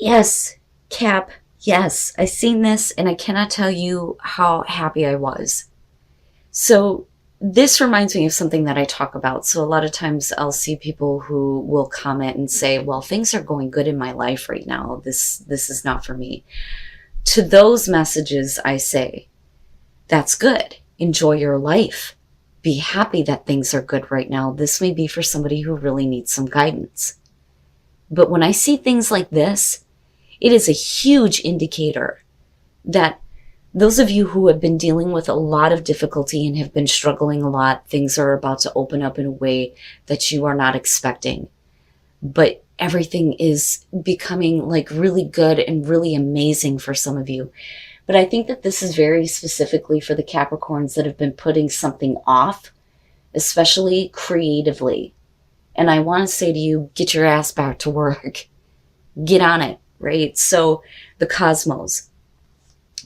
Yes, Cap, yes, I seen this and I cannot tell you how happy I was. So this reminds me of something that I talk about. So a lot of times I'll see people who will comment and say, "Well, things are going good in my life right now. This is not for me." To those messages I say, "That's good. Enjoy your life. Be happy that things are good right now. This may be for somebody who really needs some guidance." But when I see things like this, it is a huge indicator that those of you who have been dealing with a lot of difficulty and have been struggling a lot, things are about to open up in a way that you are not expecting. But everything is becoming like really good and really amazing for some of you. But I think that this is very specifically for the Capricorns that have been putting something off, especially creatively. And I want to say to you, get your ass back to work. Get on it, right? So the cosmos,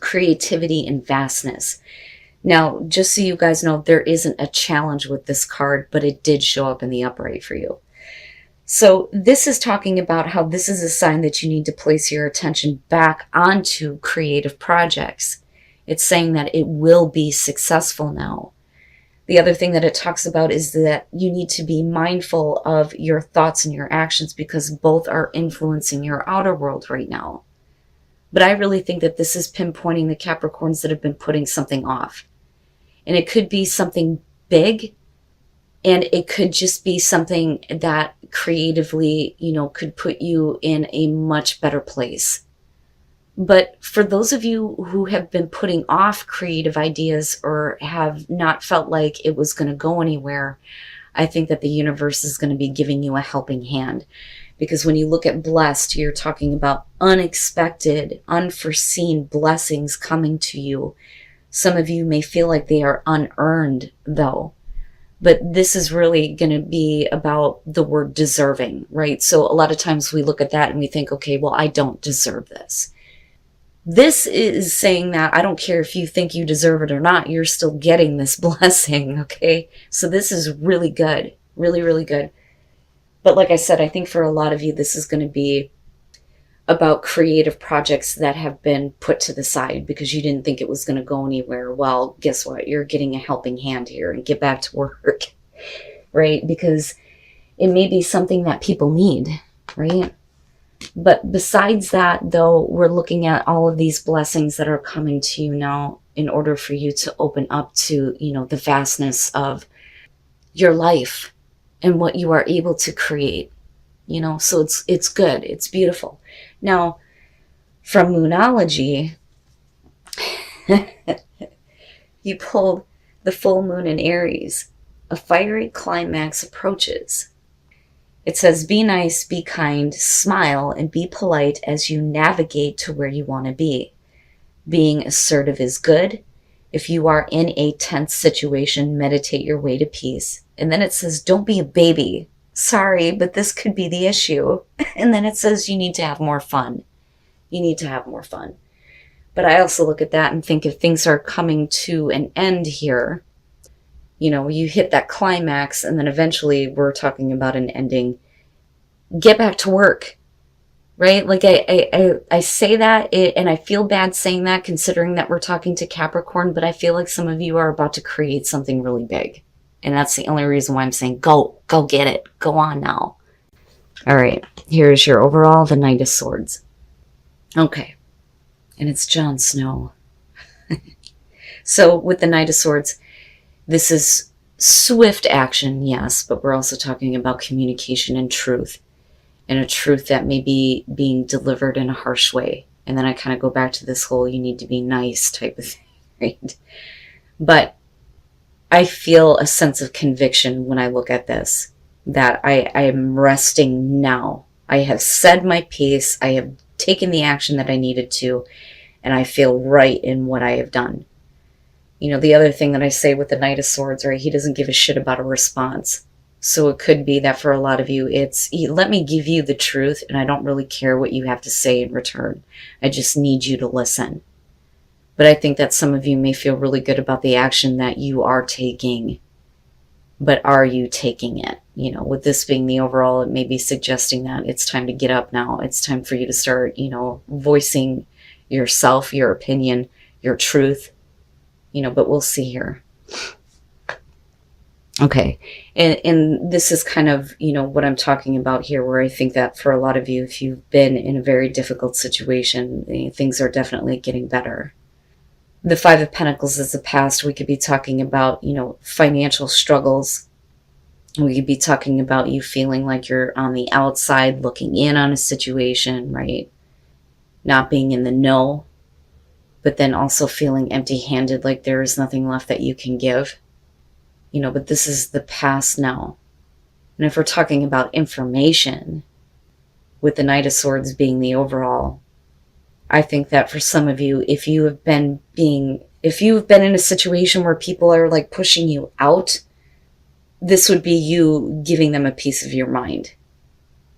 creativity and vastness. Now, just so you guys know, there isn't a challenge with this card, but it did show up in the upright for you. So this is talking about how this is a sign that you need to place your attention back onto creative projects. It's saying that it will be successful now. The other thing that it talks about is that you need to be mindful of your thoughts and your actions because both are influencing your outer world right now. But I really think that this is pinpointing the Capricorns that have been putting something off. And it could be something big, and it could just be something that creatively, could put you in a much better place. But for those of you who have been putting off creative ideas or have not felt like it was going to go anywhere, I think that the universe is going to be giving you a helping hand. Because when you look at blessed, you're talking about unexpected, unforeseen blessings coming to you. Some of you may feel like they are unearned, though. But this is really going to be about the word deserving, right? So a lot of times we look at that and we think, okay, well, I don't deserve this. This is saying that I don't care if you think you deserve it or not, you're still getting this blessing, okay? So this is really good, really, really good. But like I said, I think for a lot of you, this is going to be about creative projects that have been put to the side because you didn't think it was going to go anywhere. Well, guess what? You're getting a helping hand here and get back to work, right? Because it may be something that people need, right? But besides that, though, we're looking at all of these blessings that are coming to you now in order for you to open up to, the vastness of your life and what you are able to create, so it's good. It's beautiful. Now, from Moonology, you pulled the full moon in Aries. A fiery climax approaches. It says, be nice, be kind, smile, and be polite as you navigate to where you want to be. Being assertive is good. If you are in a tense situation, meditate your way to peace. And then it says, don't be a baby. Sorry, but this could be the issue. And then it says you need to have more fun. You need to have more fun. But I also look at that and think if things are coming to an end here, you hit that climax and then eventually we're talking about an ending. Get back to work, right? Like I say that and I feel bad saying that considering that we're talking to Capricorn, but I feel like some of you are about to create something really big. And that's the only reason why I'm saying go get it. Go on now. All right, here's your overall, the Knight of Swords. Okay, and it's Jon Snow. So with the Knight of Swords, this is swift action, yes, but we're also talking about communication and truth. And a truth that may be being delivered in a harsh way. And then I kind of go back to this whole you need to be nice type of thing, right? But I feel a sense of conviction when I look at this, that I am resting now. I have said my piece. I have taken the action that I needed to, and I feel right in what I have done. The other thing that I say with the Knight of Swords, right, he doesn't give a shit about a response. So it could be that for a lot of you, it's, let me give you the truth, and I don't really care what you have to say in return. I just need you to listen. But I think that some of you may feel really good about the action that you are taking. but are you taking it? With this being the overall, it may be suggesting that it's time to get up now. It's time for you to start, voicing yourself, your opinion, your truth, but we'll see here. Okay. And this is kind of, what I'm talking about here, where I think that for a lot of you, if you've been in a very difficult situation, things are definitely getting better. The Five of Pentacles is the past. We could be talking about, financial struggles. We could be talking about you feeling like you're on the outside looking in on a situation, right? Not being in the know, but then also feeling empty-handed, like there is nothing left that you can give. But this is the past now. And if we're talking about information, with the Knight of Swords being the overall, I think that for some of you, if you've been in a situation where people are like pushing you out, this would be you giving them a piece of your mind.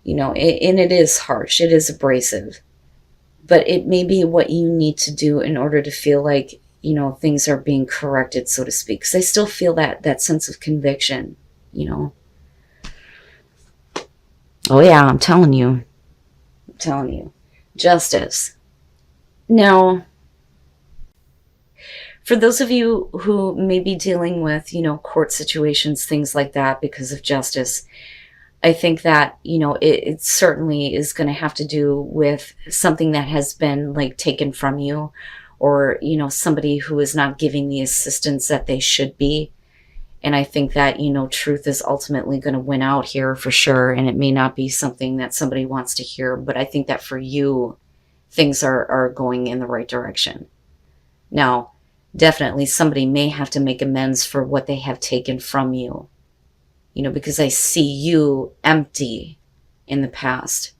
And it is harsh, it is abrasive, but it may be what you need to do in order to feel like, things are being corrected, so to speak. Because I still feel that sense of conviction, Oh yeah, I'm telling you. Justice. Now, for those of you who may be dealing with, court situations, things like that because of justice, I think that, it certainly is going to have to do with something that has been like taken from you, or, somebody who is not giving the assistance that they should be. And I think that, truth is ultimately going to win out here for sure. And it may not be something that somebody wants to hear, but I think that for you, things are going in the right direction. Now, definitely somebody may have to make amends for what they have taken from you, because I see you empty in the past.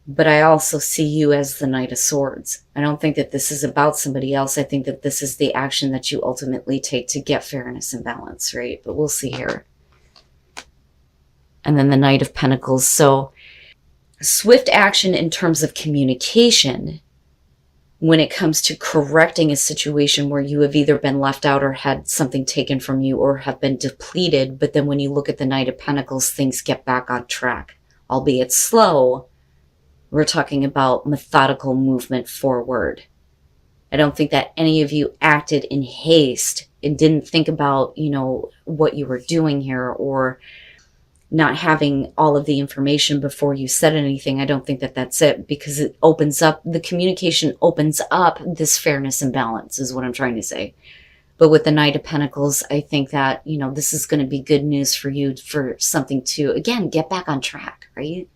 But I also see you as the Knight of Swords. I don't think that this is about somebody else. I think that this is the action that you ultimately take to get fairness and balance, right? But we'll see here. And then the Knight of Pentacles. So swift action in terms of communication when it comes to correcting a situation where you have either been left out or had something taken from you or have been depleted. But then when you look at the Knight of Pentacles, things get back on track, albeit slow. We're talking about methodical movement forward. I don't think that any of you acted in haste and didn't think about, what you were doing here, or not having all of the information before you said anything. I don't think that that's it, because it opens up, the communication opens up this fairness and balance is what I'm trying to say. But with the Knight of Pentacles, I think that, this is going to be good news for you, for something to, again, get back on track, right?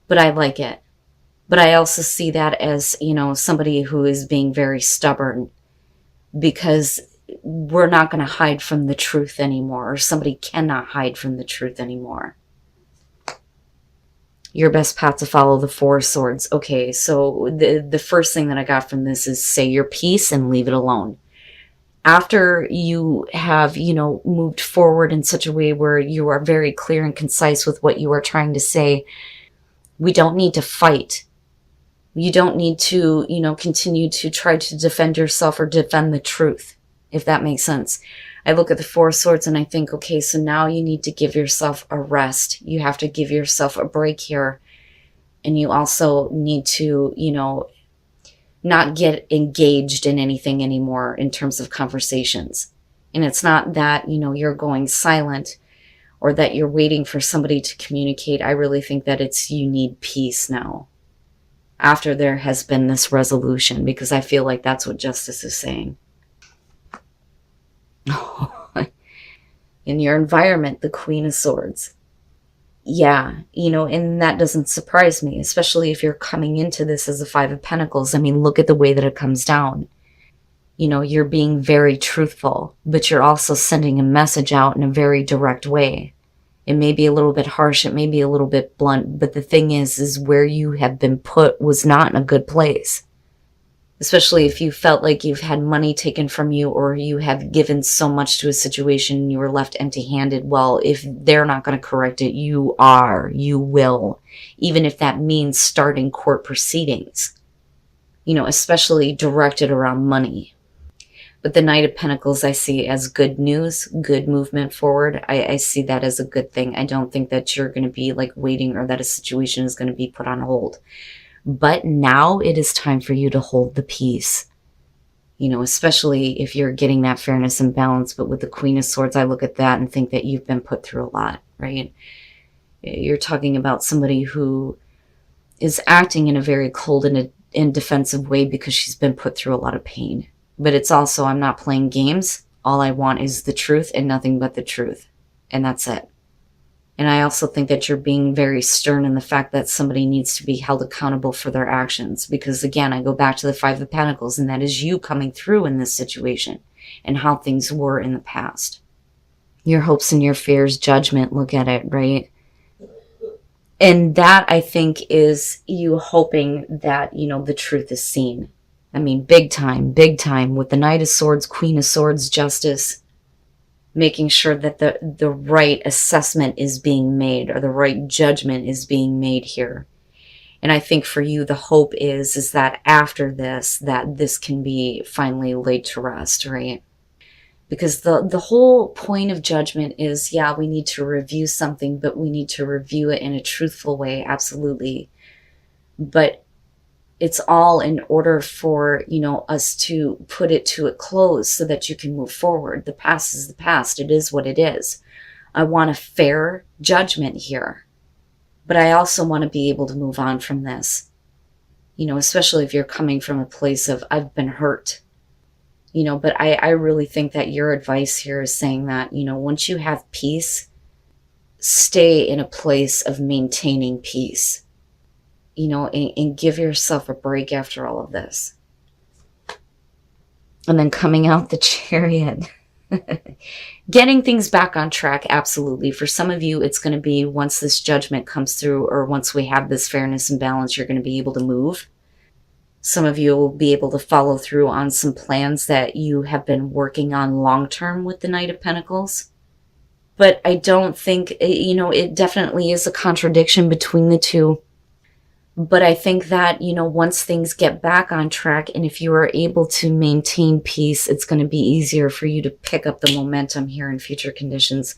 But I like it. But I also see that as, somebody who is being very stubborn, because we're not going to hide from the truth anymore, or somebody cannot hide from the truth anymore. Your best path to follow, the Four of Swords. Okay, so the first thing that I got from this is say your piece and leave it alone. After you have, moved forward in such a way where you are very clear and concise with what you are trying to say, we don't need to fight. You don't need to, continue to try to defend yourself or defend the truth, if that makes sense. I look at the Four of Swords and I think, okay, so now you need to give yourself a rest. You have to give yourself a break here. And you also need to, not get engaged in anything anymore in terms of conversations. And it's not that, you're going silent or that you're waiting for somebody to communicate. I really think that it's you need peace now, after there has been this resolution, because I feel like that's what justice is saying. In your environment, the Queen of Swords. Yeah, and that doesn't surprise me, especially if you're coming into this as a Five of Pentacles. I mean, look at the way that it comes down. You're being very truthful, but you're also sending a message out in a very direct way. It may be a little bit harsh, it may be a little bit blunt, but the thing is where you have been put was not in a good place. Especially if you felt like you've had money taken from you, or you have given so much to a situation and you were left empty-handed. Well, if they're not going to correct it, you will. Even if that means starting court proceedings, especially directed around money. But the Knight of Pentacles I see as good news, good movement forward. I see that as a good thing. I don't think that you're going to be like waiting or that a situation is going to be put on hold. But now it is time for you to hold the peace. You know, especially if you're getting that fairness and balance. But with the Queen of Swords, I look at that and think that you've been put through a lot, right? You're talking about somebody who is acting in a very cold and defensive way because she's been put through a lot of pain. But it's also, I'm not playing games. All I want is the truth and nothing but the truth. And that's it. And I also think that you're being very stern in the fact that somebody needs to be held accountable for their actions. Because again, I go back to the Five of Pentacles, and that is you coming through in this situation and how things were in the past. Your hopes and your fears, judgment, look at it, right? And that, I think, is you hoping that, you know, the truth is seen. I mean, big time with the Knight of Swords, Queen of Swords, Justice, making sure that the right assessment is being made or the right judgment is being made here. And I think for you, the hope is that after this, that this can be finally laid to rest, right? Because the whole point of judgment is, yeah, we need to review something, but we need to review it in a truthful way, absolutely. But it's all in order for, you know, us to put it to a close so that you can move forward. The past is the past. It is what it is. I want a fair judgment here. But I also want to be able to move on from this. You know, especially if you're coming from a place of, I've been hurt. You know, but I really think that your advice here is saying that, you know, once you have peace, stay in a place of maintaining peace. You know, and give yourself a break after all of this. And then coming out the Chariot. Getting things back on track, absolutely. For some of you, it's going to be once this judgment comes through or once we have this fairness and balance, you're going to be able to move. Some of you will be able to follow through on some plans that you have been working on long-term with the Knight of Pentacles. But I don't think, you know, it definitely is a contradiction between the two. But I think that, you know, once things get back on track and if you are able to maintain peace, it's going to be easier for you to pick up the momentum here in future conditions.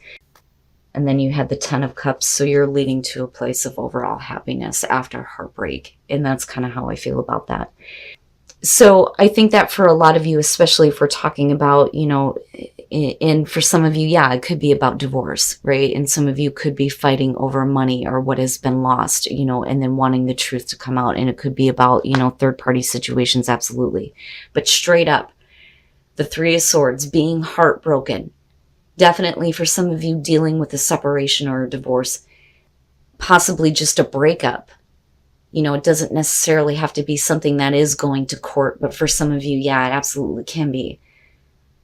And then you had the Ten of Cups, so you're leading to a place of overall happiness after heartbreak. And that's kind of how I feel about that. So I think that for a lot of you, especially if we're talking about, you know, and for some of you, yeah, it could be about divorce, right? And some of you could be fighting over money or what has been lost, you know, and then wanting the truth to come out. And it could be about, you know, third-party situations, absolutely. But straight up, the Three of Swords, being heartbroken, definitely for some of you dealing with a separation or a divorce, possibly just a breakup. You know, it doesn't necessarily have to be something that is going to court, but for some of you, yeah, it absolutely can be.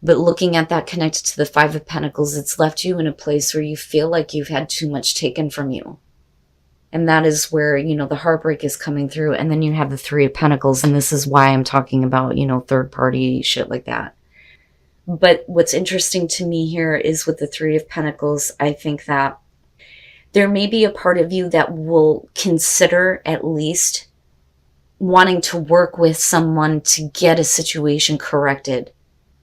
But looking at that connected to the Five of Pentacles, it's left you in a place where you feel like you've had too much taken from you. And that is where, you know, the heartbreak is coming through. And then you have the Three of Pentacles, and this is why I'm talking about, you know, third party shit like that. But what's interesting to me here is with the Three of Pentacles, I think that there may be a part of you that will consider at least wanting to work with someone to get a situation corrected.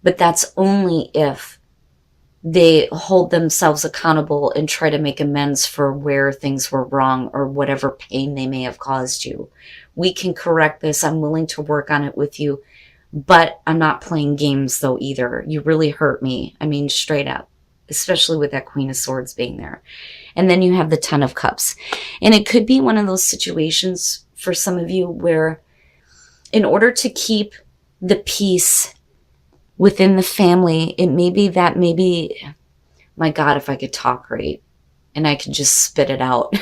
But that's only if they hold themselves accountable and try to make amends for where things were wrong or whatever pain they may have caused you. We can correct this. I'm willing to work on it with you. But I'm not playing games though either. You really hurt me. I mean, straight up. Especially with that Queen of Swords being there. And then you have the Ten of Cups. And it could be one of those situations for some of you where in order to keep the peace within the family, it may be that maybe, my God, if I could talk right and I could just spit it out.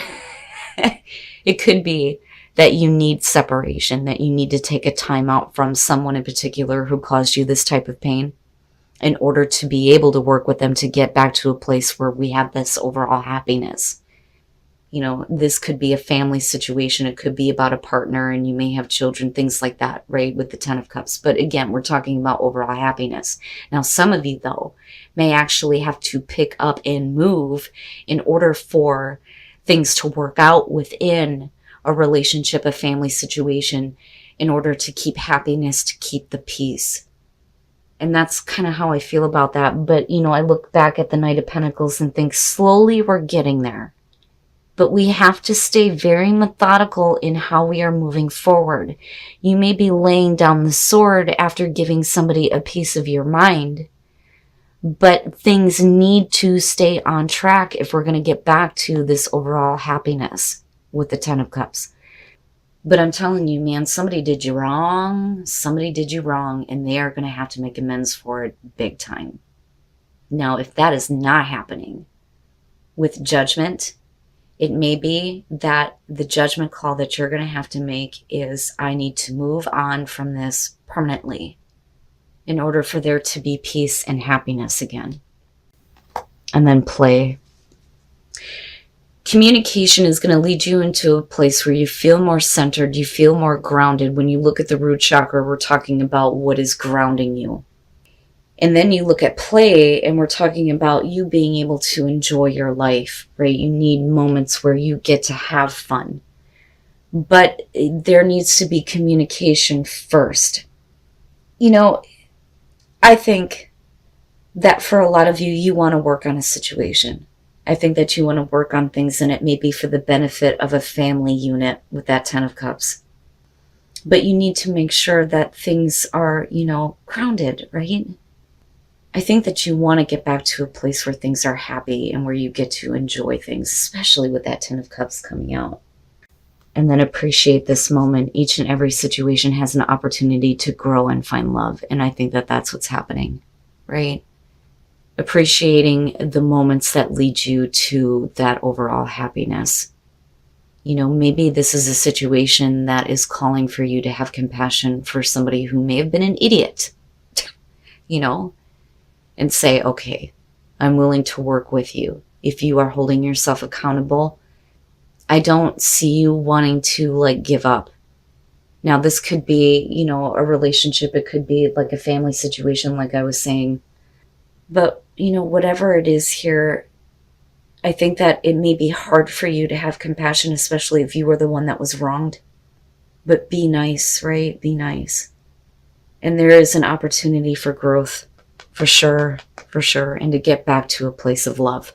It could be that you need separation, that you need to take a time out from someone in particular who caused you this type of pain, in order to be able to work with them to get back to a place where we have this overall happiness. You know, this could be a family situation. It could be about a partner and you may have children, things like that, right? With the Ten of Cups. But again, we're talking about overall happiness. Now, some of you, though, may actually have to pick up and move in order for things to work out within a relationship, a family situation, in order to keep happiness, to keep the peace. And that's kind of how I feel about that. But, you know, I look back at the Knight of Pentacles and think slowly we're getting there. But we have to stay very methodical in how we are moving forward. You may be laying down the sword after giving somebody a piece of your mind, but things need to stay on track if we're going to get back to this overall happiness with the Ten of Cups. But I'm telling you, man, somebody did you wrong. Somebody did you wrong, and they are going to have to make amends for it big time. Now, if that is not happening with judgment, it may be that the judgment call that you're going to have to make is, I need to move on from this permanently in order for there to be peace and happiness again. And then play. Communication is going to lead you into a place where you feel more centered, you feel more grounded. When you look at the root chakra, we're talking about what is grounding you. And then you look at play, and we're talking about you being able to enjoy your life, right? You need moments where you get to have fun. But there needs to be communication first. You know, I think that for a lot of you, you want to work on a situation. I think that you want to work on things, and it may be for the benefit of a family unit with that Ten of Cups. But you need to make sure that things are, you know, grounded, right? I think that you want to get back to a place where things are happy and where you get to enjoy things, especially with that Ten of Cups coming out. And then appreciate this moment. Each and every situation has an opportunity to grow and find love. And I think that that's what's happening, right? Appreciating the moments that lead you to that overall happiness. You know, maybe this is a situation that is calling for you to have compassion for somebody who may have been an idiot, you know, and say, okay, I'm willing to work with you. If you are holding yourself accountable, I don't see you wanting to like give up. Now, this could be, you know, a relationship. It could be like a family situation, like I was saying. But, you know, whatever it is here, I think that it may be hard for you to have compassion, especially if you were the one that was wronged. But be nice, right? Be nice. And there is an opportunity for growth, for sure, and to get back to a place of love.